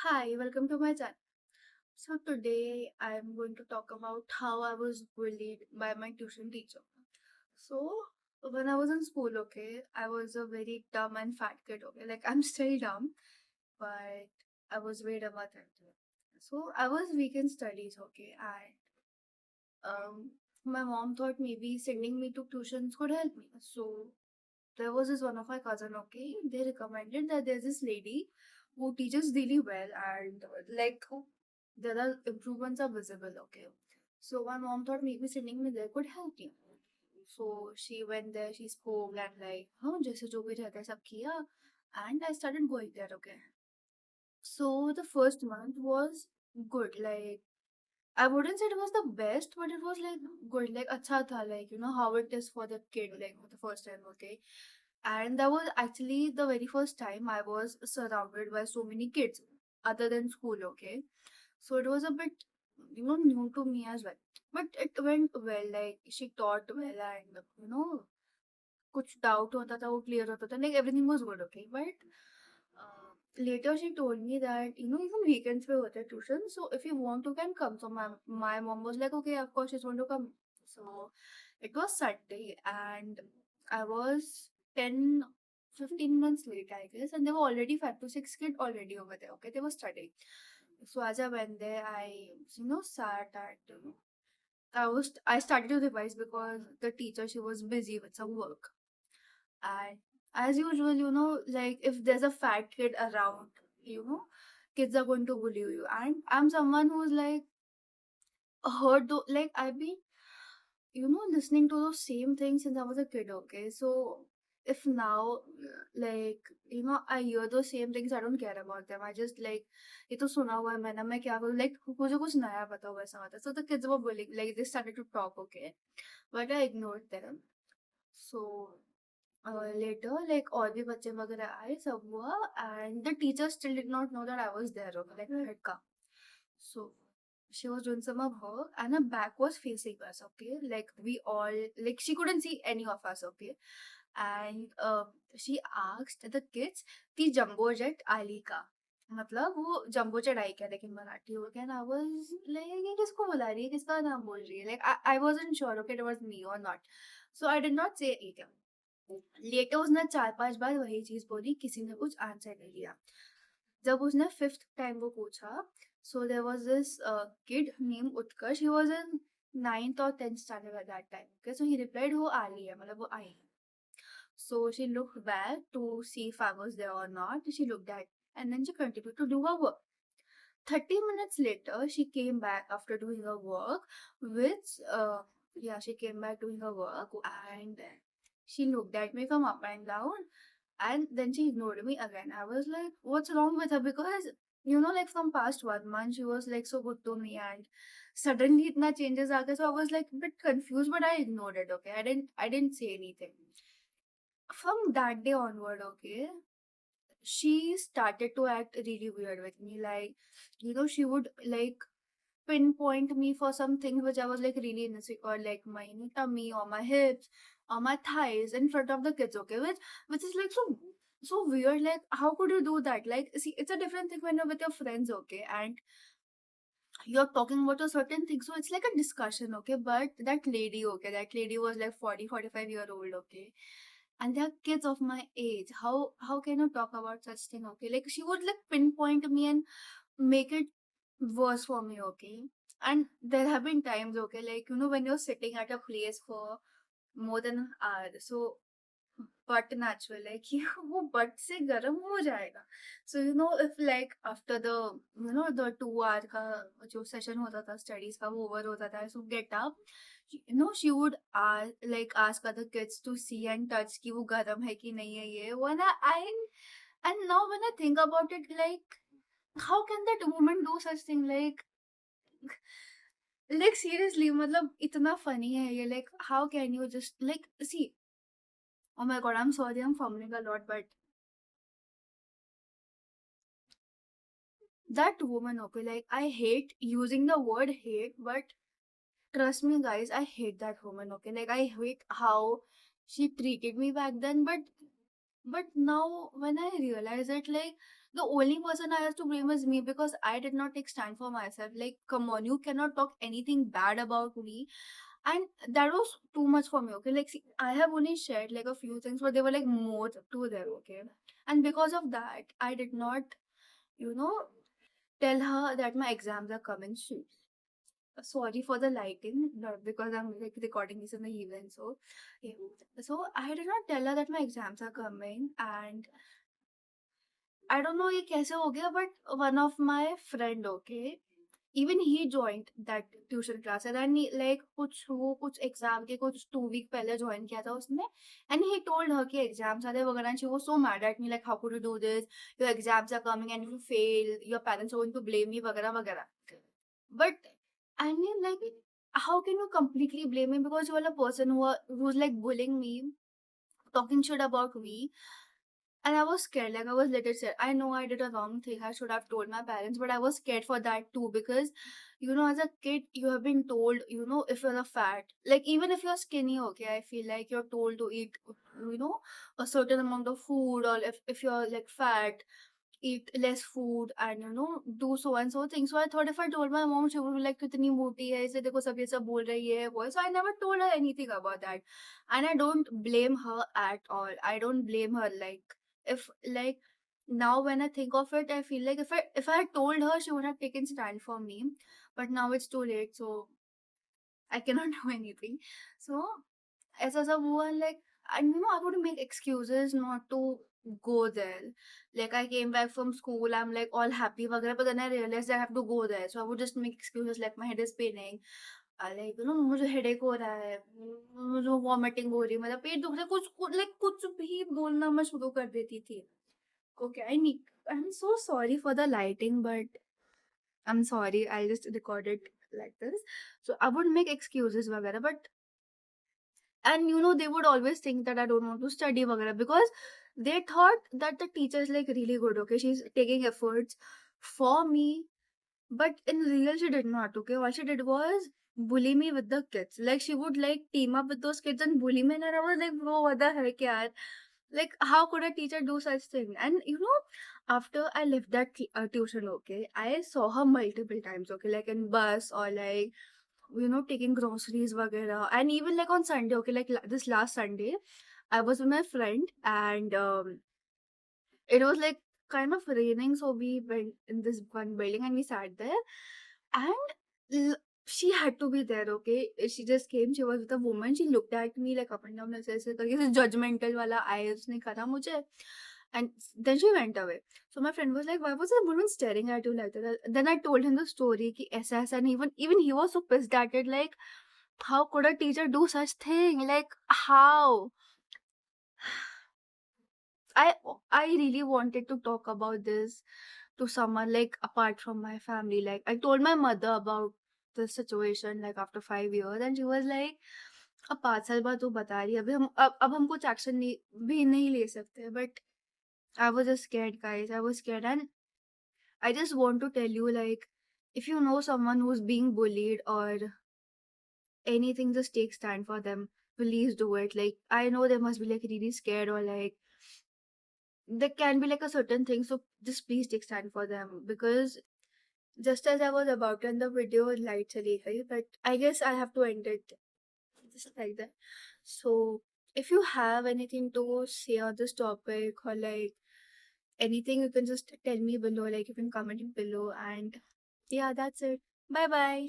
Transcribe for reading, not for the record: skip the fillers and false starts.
Hi, welcome to my channel. So today I'm going to talk about how I was bullied by my tuition teacher. So when I was in school, okay, I was a very dumb and fat kid, okay. Like I'm still dumb, but I was way dumber than that. So I was weak in studies, okay, and my mom thought maybe sending me to tuitions could help me. So there was this one of my cousin, okay, they recommended that there's this lady who teaches really well and there are improvements are visible, okay. So my mom thought maybe sending me there could help me. So she went there, she spoke and like, huh, जैसे जो भी रहता है सब किया, and I started going there, okay. So the first month was good, like I wouldn't say it was the best, but it was like good, like acha tha, like you know how it is for the kid, like for the first time, okay. And that was actually the very first time I was surrounded by so many kids other than school, okay. So it was a bit, new to me as well. But it went well, like she taught well and कुछ doubt होता था वो clear होता था, like everything was good, okay. But later she told me that even weekends पे होते हैं tuition, so if you want to can come. So my mom was like, okay, of course she's going to come. So it was Sunday and I was 10-15 months late, I guess, and there were already 5 to 6 kids already over there, okay, they were studying. So as I went there, I sat at I started to revise because the teacher, she was busy with some work. And as usual, like if there's a fat kid around, you know, kids are going to bully you. And I'm someone who's like heard like I've been, listening to those same things since I was a kid, okay? So if now like I hear those same things, I don't care about them. I just like ये तो सुना हुआ है मैंने, मैं क्या करूँ, like मुझे कुछ नया पता हुआ ऐसा होता है. So the kids were bullying, like they started to talk, okay, but I ignored them. So later, like all the बच्चे वगैरह आए, सब हुआ, and the teacher still did not know that I was there, okay, like I had come. So she was doing some of work, and her back was facing us, okay, like we all, like she couldn't see any of us, okay. And she asked the kids the jumbo jet आली का मतलब वो jumbo चढ़ाई क्या, लेकिन मराठी हो गया. I was like ये किसको बुला रही है, किसका नाम बोल रही है, like I wasn't sure, okay, it was me or not. So I did not say anything. Letter उसने 4-5 बार वही चीज बोली, किसी ने कुछ आंसर नहीं दिया. जब उसने फिफ्थ टाइम वो पूछा, so there was this kid named Utkarsh. He was in ninth or 10th standard at that time. Okay, so he replied, "वो आ रही है, मतलब वो आई है." So she looked back to see if I was there or not. She looked at, and then she continued to do her work. 30 minutes later, she came back after doing her work, which, yeah, she came back doing her work, and she looked at me from up and down, and then she ignored me again. I was like, what's wrong with her? Because, like from past 1 month, she was like so good to me, and suddenly itna changes aa gaya. So I was like a bit confused, but I ignored it, okay? I didn't say anything. From that day onward, okay, she started to act really weird with me. Like, she would like pinpoint me for some things which I was like really insecure, like my tummy or my hips or my thighs in front of the kids, okay, which is like so weird. Like, how could you do that? Like, see, it's a different thing when you're with your friends, okay, and you're talking about a certain thing, so it's like a discussion, okay. But that lady, okay, that lady was like 40-45 year old, okay, and they're kids of my age. How can you talk about such thing, okay? Like she would like pinpoint me and make it worse for me, okay. And there have been times, okay, like when you're sitting at a place for more than an hour, so butt natural, like वो butt से गर्म हो जाएगा. So if like after the the 2 hour का जो session होता था studies का वो over होता था, so get up, she would ask other kids to see and touch कि वो गर्म है कि नहीं है ये वो. And now when I think about it, like how can that woman do such thing, like seriously, मतलब इतना funny है ये, like how can you just like see. Oh my god, I'm sorry, I'm fumbling a lot, but that woman, okay, like I hate using the word hate, but trust me, guys, I hate that woman, okay. Like I hate how she treated me back then, but now when I realize it, like The only person I have to blame is me because I did not take stand for myself. Like, come on, you cannot talk anything bad about me. And that was too much for me, okay? Like, see, I have only shared like a few things, but they were like more to there, okay? And because of that, I did not, you know, tell her that my exams are coming soon. Sorry for the lighting, not because I'm like recording this in the evening. So, yeah. So I did not tell her that my exams are coming, and I don't know ये कैसे हो गया, but one of my friend, okay, even he joined that tuition class, and then he, like कुछ exam के कुछ 2 week पहले join किया था उसने, and he told her कि exams are there वगैरह, and she was so mad at me like how could you do this, your exams are coming and if you fail your parents are going to blame me वगैरह वगैरह. But I mean, like, how can you completely blame me because you are a person who's like bullying me, talking shit about me, and I was scared. Like, I was little scared. I know I did a wrong thing. I should have told my parents, but I was scared for that too because, as a kid, you have been told, if you're a fat, like, even if you're skinny, okay, I feel like you're told to eat, a certain amount of food, or if you're like fat, eat less food and do so and so things. So I thought if I told my mom, she would be like कितनी मोटी है इसे देखो सब ये सब बोल रही है वो. So I never told her anything about that, and I don't blame her at all. I don't blame her. Like, if like now when I think of it, I feel like if I had told her, she would have taken stand for me, but now it's too late, so I cannot do anything. So ऐसा सब हुआ, like, and I would make excuses not to go there. Like, I came back from school, I'm like all happy वगैरह, but then I realized I have to go there, so I would just make excuses like my head is paining, like, मुझे headache हो रहा है, मुझे vomiting हो रही है, मेरा पेट दुख रहा है, like कुछ भी बोलना मैं शुरू कर देती थी. Okay, I'm so sorry for the lighting, but I'm sorry, I'll just record it like this. So I would make excuses वगैरह, but and they would always think that I don't want to study vagara because they thought that the teacher is like really good, okay, she's taking efforts for me, but in real she did not, okay. All she did was bully me with the kids. Like, she would like team up with those kids and bully me, and I was like, bro, what the heck, yaar? Like, how could a teacher do such thing? And after I left that tuition, okay, I saw her multiple times, okay, like in bus or like taking groceries vagera. And even like on Sunday, okay, like this last Sunday, I was with my friend, and it was like kind of raining, so we went in this one building and we sat there, and she had to be there, okay. She just came, she was with a woman, she looked at me like up and down ऐसे करके judgmental वाला eye उसने करा मुझे, and then she went away. So my friend was like, why was the woman staring at you like that? Then I told him the story ki aisa aisa, and even he was so pissed at it, like, how could a teacher do such thing? Like, how? I I really wanted to talk about this to someone, like, apart from my family. Like, I told my mother about the situation like after 5 years, and she was like, अब 5 साल बाद तो बता रही है, अब हम कुछ एक्शन भी नहीं ले सकते. But I was just scared, guys. I was scared, and I just want to tell you, like, if you know someone who's being bullied or anything, just take stand for them. Please do it. Like, I know they must be like really scared, or like there can be like a certain thing, so just please take stand for them, because just as I was about to end the video, light chali gayi, but I guess I have to end it just like that. So if you have anything to say on this topic, or like anything, you can just tell me below, like you can comment it below, and yeah, that's it. Bye bye.